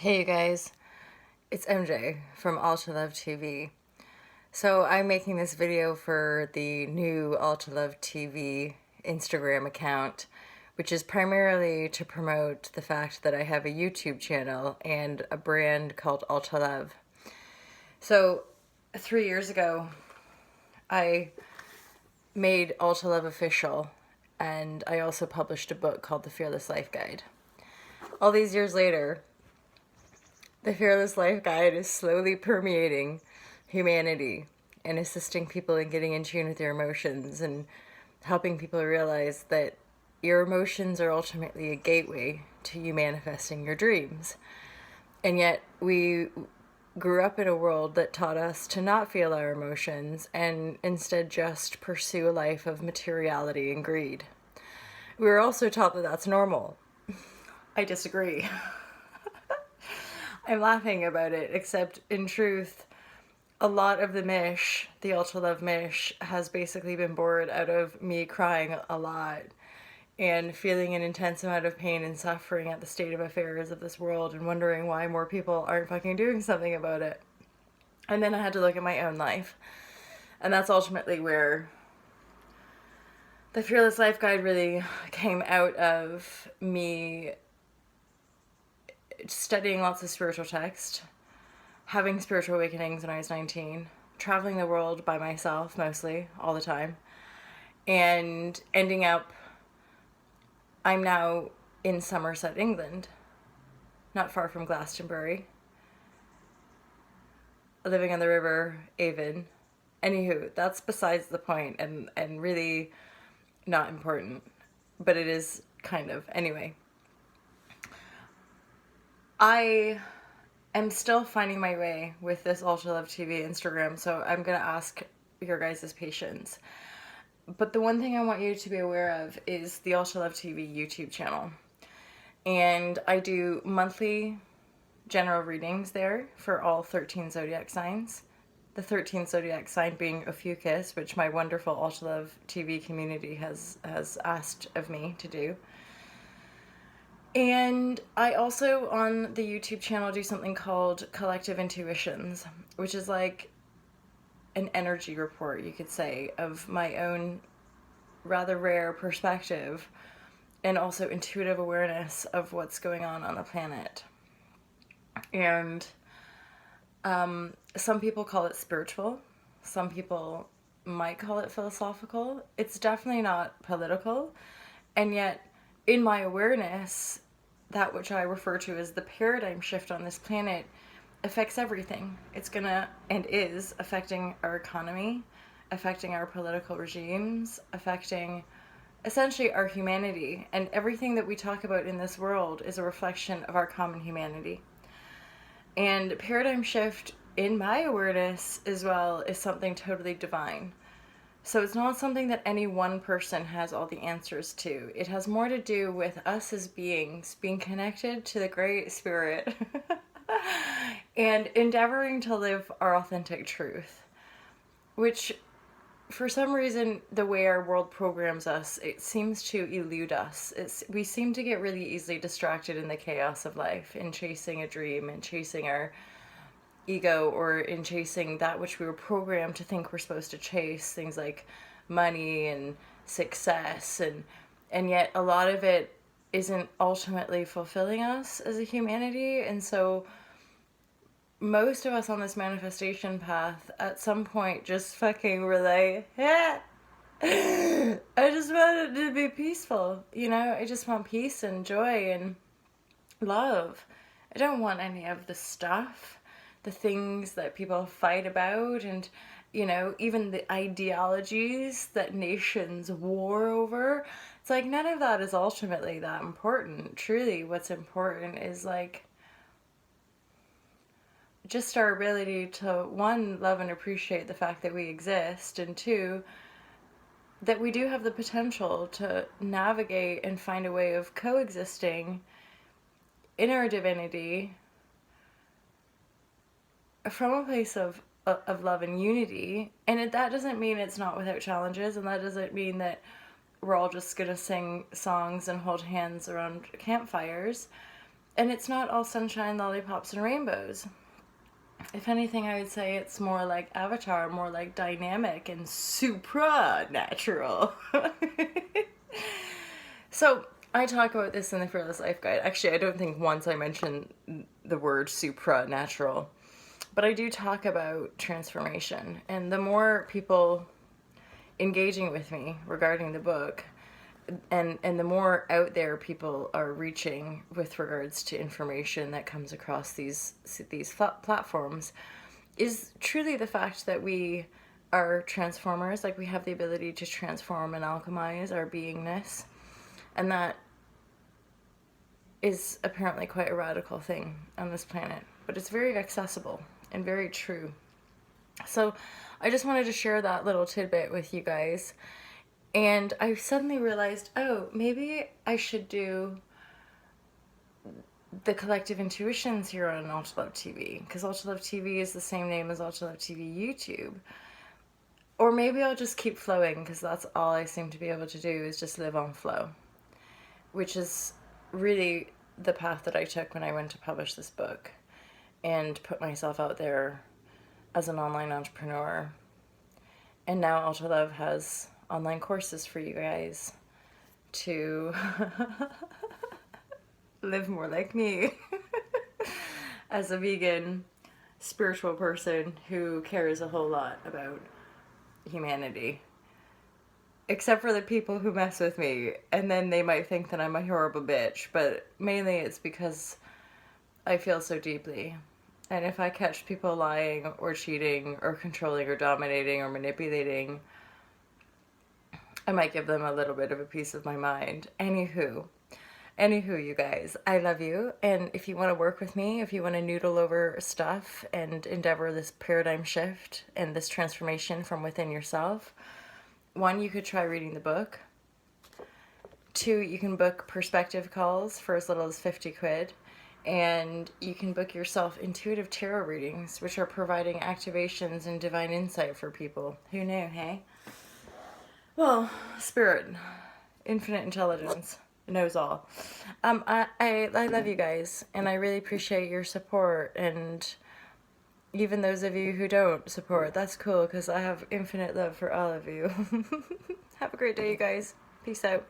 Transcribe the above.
Hey you guys, it's MJ from All to Love TV. So I'm making this video for the new All to Love TV Instagram account, which is primarily to promote the fact that I have a YouTube channel and a brand called All to Love. So 3 years ago, I made All to Love official, and I also published a book called The Fearless Life Guide. All these years later, the Fearless Life Guide is slowly permeating humanity and assisting people in getting in tune with their emotions and helping people realize that your emotions are ultimately a gateway to you manifesting your dreams. And yet we grew up in a world that taught us to not feel our emotions and instead just pursue a life of materiality and greed. We were also taught that that's normal. I disagree. I'm laughing about it, except in truth, a lot of the mish, the Ultra Love mish, has basically been born out of me crying a lot and feeling an intense amount of pain and suffering at the state of affairs of this world and wondering why more people aren't fucking doing something about it. And then I had to look at my own life. And that's ultimately where the Fearless Life Guide really came out of me studying lots of spiritual text, having spiritual awakenings when I was 19, traveling the world by myself mostly, all the time, and ending up, I'm now in Somerset, England, not far from Glastonbury, living on the river Avon. Anywho, that's besides the point and really not important, but it is kind of. Anyway, I am still finding my way with this Ultra Love TV Instagram, so I'm going to ask your guys' patience. But the one thing I want you to be aware of is the Ultra Love TV YouTube channel. And I do monthly general readings there for all 13 zodiac signs. The 13th zodiac sign being Ophiuchus, which my wonderful Ultra Love TV community has asked of me to do. And I also, on the YouTube channel, do something called Collective Intuitions, which is like an energy report, you could say, of my own rather rare perspective and also intuitive awareness of what's going on the planet. And some people call it spiritual. Some people might call it philosophical. It's definitely not political. And yet, in my awareness, that which I refer to as the paradigm shift on this planet affects everything. It's gonna and is affecting our economy, affecting our political regimes, affecting essentially our humanity. And everything that we talk about in this world is a reflection of our common humanity. And paradigm shift, in my awareness as well, is something totally divine. So it's not something that any one person has all the answers to. It has more to do with us as beings being connected to the Great Spirit and endeavoring to live our authentic truth, which for some reason, the way our world programs us, it seems to elude us. We seem to get really easily distracted in the chaos of life, in chasing a dream and chasing our ego, or in chasing that which we were programmed to think we're supposed to chase, things like money and success, and yet a lot of it isn't ultimately fulfilling us as a humanity. And so most of us on this manifestation path at some point just fucking were like, yeah, I just want it to be peaceful, I just want peace and joy and love. I don't want any of the stuff, the things that people fight about, and even the ideologies that nations war over. It's like none of that is ultimately that important. Truly, what's important is like just our ability to, one, love and appreciate the fact that we exist, and two, that we do have the potential to navigate and find a way of coexisting in our divinity from a place of love and unity. And that doesn't mean it's not without challenges, and that doesn't mean that we're all just gonna sing songs and hold hands around campfires. And it's not all sunshine, lollipops, and rainbows. If anything, I would say it's more like Avatar, more like dynamic and supernatural. So, I talk about this in the Fearless Life Guide. Actually, I don't think once I mentioned the word supernatural, but I do talk about transformation. And the more people engaging with me regarding the book, and the more out there people are reaching with regards to information that comes across these platforms, is truly the fact that we are transformers. Like, we have the ability to transform and alchemize our beingness, and that is apparently quite a radical thing on this planet, but it's very accessible and very true. So I just wanted to share that little tidbit with you guys. And I suddenly realized, oh, maybe I should do the collective intuitions here on Ultra Love TV, because Ultra Love TV is the same name as Ultra Love TV YouTube. Or maybe I'll just keep flowing, because that's all I seem to be able to do, is just live on flow, which is really the path that I took when I went to publish this book and put myself out there as an online entrepreneur. And now Ultra Love has online courses for you guys to live more like me as a vegan, spiritual person who cares a whole lot about humanity. Except for the people who mess with me, and then they might think that I'm a horrible bitch, but mainly it's because I feel so deeply. And if I catch people lying or cheating or controlling or dominating or manipulating, I might give them a little bit of a piece of my mind. Anywho, you guys, I love you. And if you want to work with me, if you want to noodle over stuff and endeavor this paradigm shift and this transformation from within yourself, one, you could try reading the book. Two, you can book perspective calls for as little as 50 quid. And you can book yourself intuitive tarot readings, which are providing activations and divine insight for people. Who knew, hey? Well, spirit, infinite intelligence, knows all. I love you guys, and I really appreciate your support, and even those of you who don't support, that's cool, because I have infinite love for all of you. Have a great day, you guys. Peace out.